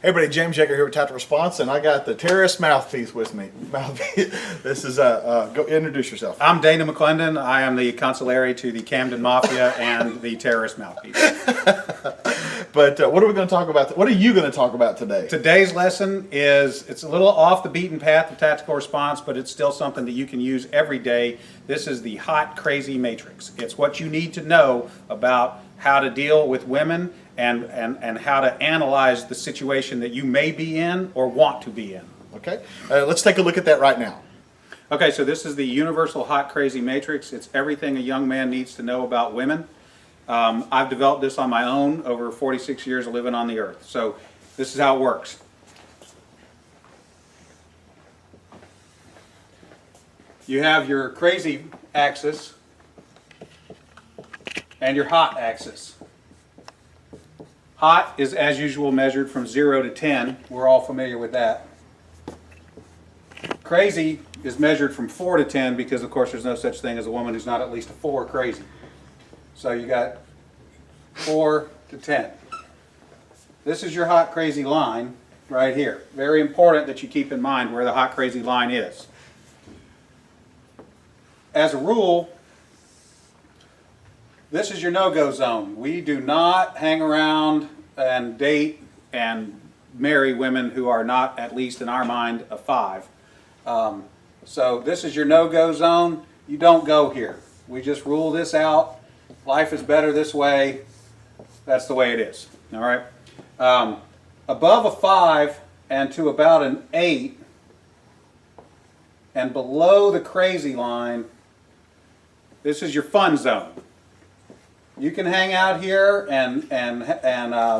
Everybody, James Yeager here with Tactical Response, and I got the terrorist mouthpiece with me. This is go introduce yourself. I'm Dana McClendon. I am the consigliere to the Camden Mafia and the terrorist mouthpiece. But what are we going to talk about? What are you going to talk about today? Today's lesson it's a little off the beaten path of tactical response, but it's still something that you can use every day. This is the hot, crazy matrix. It's what you need to know about how to deal with women and how to analyze the situation that you may be in or want to be in. Okay, let's take a look at that right now. Okay, so this is the universal hot, crazy matrix. It's everything a young man needs to know about women. I've developed this on my own over 46 years of living on the earth. So this is how it works. You have your crazy axis and your hot axis. Hot is, as usual, measured from 0 to 10. We're all familiar with that. Crazy is measured from 4 to 10 because, of course, there's no such thing as a woman who's not at least a 4 crazy. So you got 4 to 10. This is your hot, crazy line right here. Very important that you keep in mind where the hot, crazy line is. As a rule, this is your no-go zone. We do not hang around and date and marry women who are not, at least in our mind, a 5. So this is your no-go zone. You don't go here. We just rule this out. Life is better this way. That's the way it is. All right. Above a 5 and to about an 8 and below the crazy line, this is your fun zone. You can hang out here and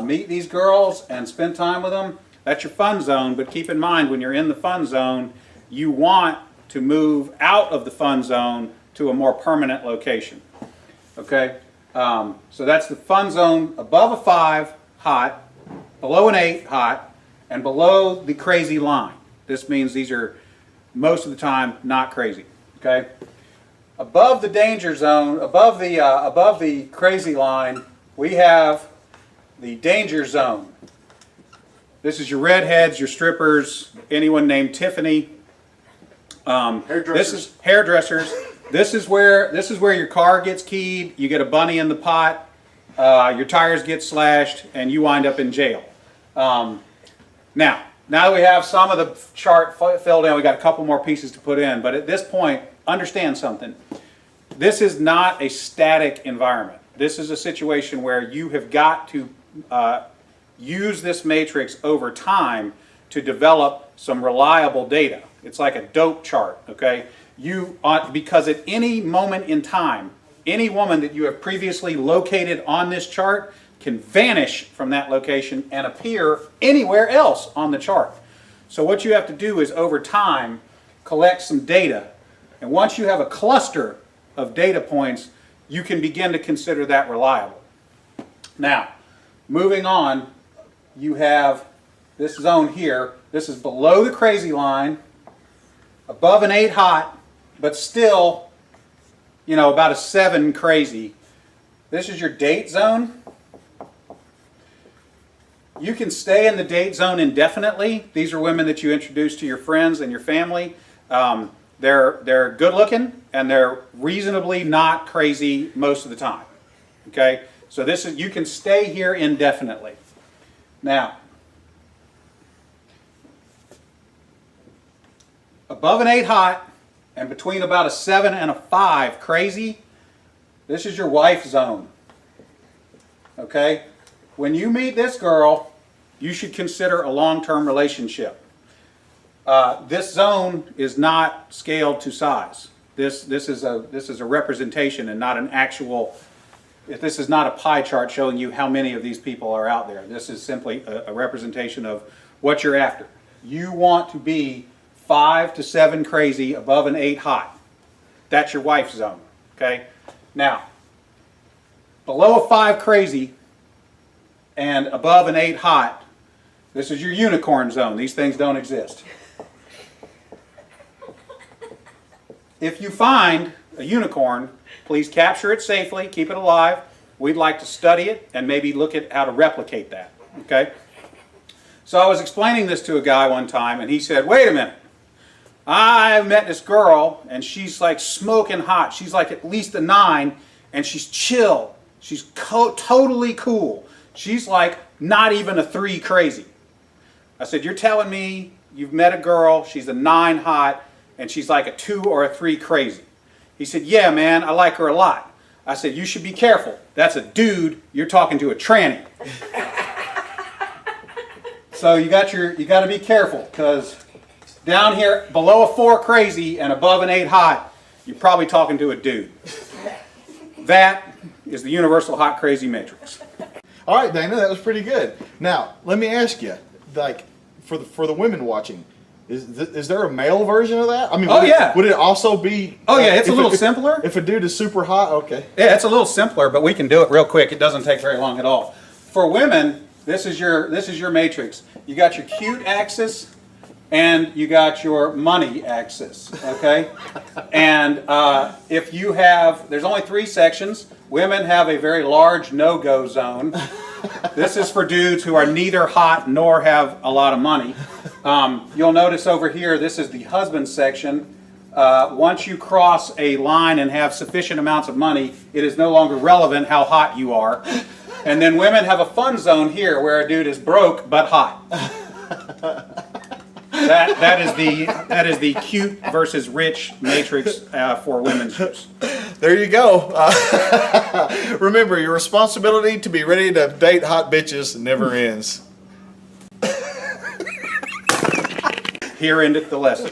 meet these girls and spend time with them. That's your fun zone, but keep in mind when you're in the fun zone, you want to move out of the fun zone to a more permanent location. Okay? So that's the fun zone above a 5, hot, below an 8, hot, and below the crazy line. This means these are most of the time not crazy. Okay? Above the danger zone, above the crazy line, we have the danger zone. This is your redheads, your strippers, anyone named Tiffany. This is hairdressers. This is where your car gets keyed. You get a bunny in the pot. Your tires get slashed, and you wind up in jail. Now that we have some of the chart filled in, we got a couple more pieces to put in. But at this point, understand something. This is not a static environment. This is a situation where you have got to use this matrix over time to develop some reliable data. It's like a dope chart, okay? Because at any moment in time, any woman that you have previously located on this chart can vanish from that location and appear anywhere else on the chart. So what you have to do is over time collect some data. And once you have a cluster of data points, you can begin to consider that reliable. Now, moving on, you have this zone here. This is below the crazy line, above an 8 hot, but still, about a 7 crazy. This is your date zone. You can stay in the date zone indefinitely. These are women that you introduce to your friends and your family. They're good looking and they're reasonably not crazy most of the time. Okay? So you can stay here indefinitely. Now, above an 8 hot and between about a 7 and a 5 crazy, this is your wife zone. Okay? When you meet this girl, you should consider a long-term relationship. This zone is not scaled to size. This is a representation and not an actual. This is not a pie chart showing you how many of these people are out there. This is simply a representation of what you're after. You want to be 5 to 7 crazy, above an 8 hot. That's your wife zone. Okay. Now, below a 5 crazy and above an 8 hot, this is your unicorn zone. These things don't exist. If you find a unicorn, please capture it safely, keep it alive. We'd like to study it and maybe look at how to replicate that. Okay? So I was explaining this to a guy one time, and he said, wait a minute. I met this girl, and she's like smoking hot. She's like at least a 9, and she's chill. She's totally cool. She's like not even a 3 crazy. I said, you're telling me you've met a girl, she's a 9 hot, and she's like a 2 or a 3 crazy? He said, yeah, man, I like her a lot. I said, you should be careful. That's a dude. You're talking to a tranny. So you got to be careful, because down here below a 4 crazy and above an 8 hot, you're probably talking to a dude. That is the universal hot crazy matrix. All right, Dana, that was pretty good. Now, let me ask you, like, for the women watching, is there a male version of that? I mean, would it also be? Oh yeah, it's a little simpler. If a dude is super hot, okay. Yeah, it's a little simpler, but we can do it real quick. It doesn't take very long at all. For women, this is your matrix. You got your cute axis, and you got your money axis. Okay, and if you have, there's only 3 sections. Women have a very large no-go zone. This is for dudes who are neither hot nor have a lot of money. You'll notice over here, this is the husband section. Once you cross a line and have sufficient amounts of money, it is no longer relevant how hot you are. And then women have a fun zone here where a dude is broke but hot. That is the cute versus rich matrix for women's use. There you go. Remember, your responsibility to be ready to date hot bitches never ends. Here endeth the lesson.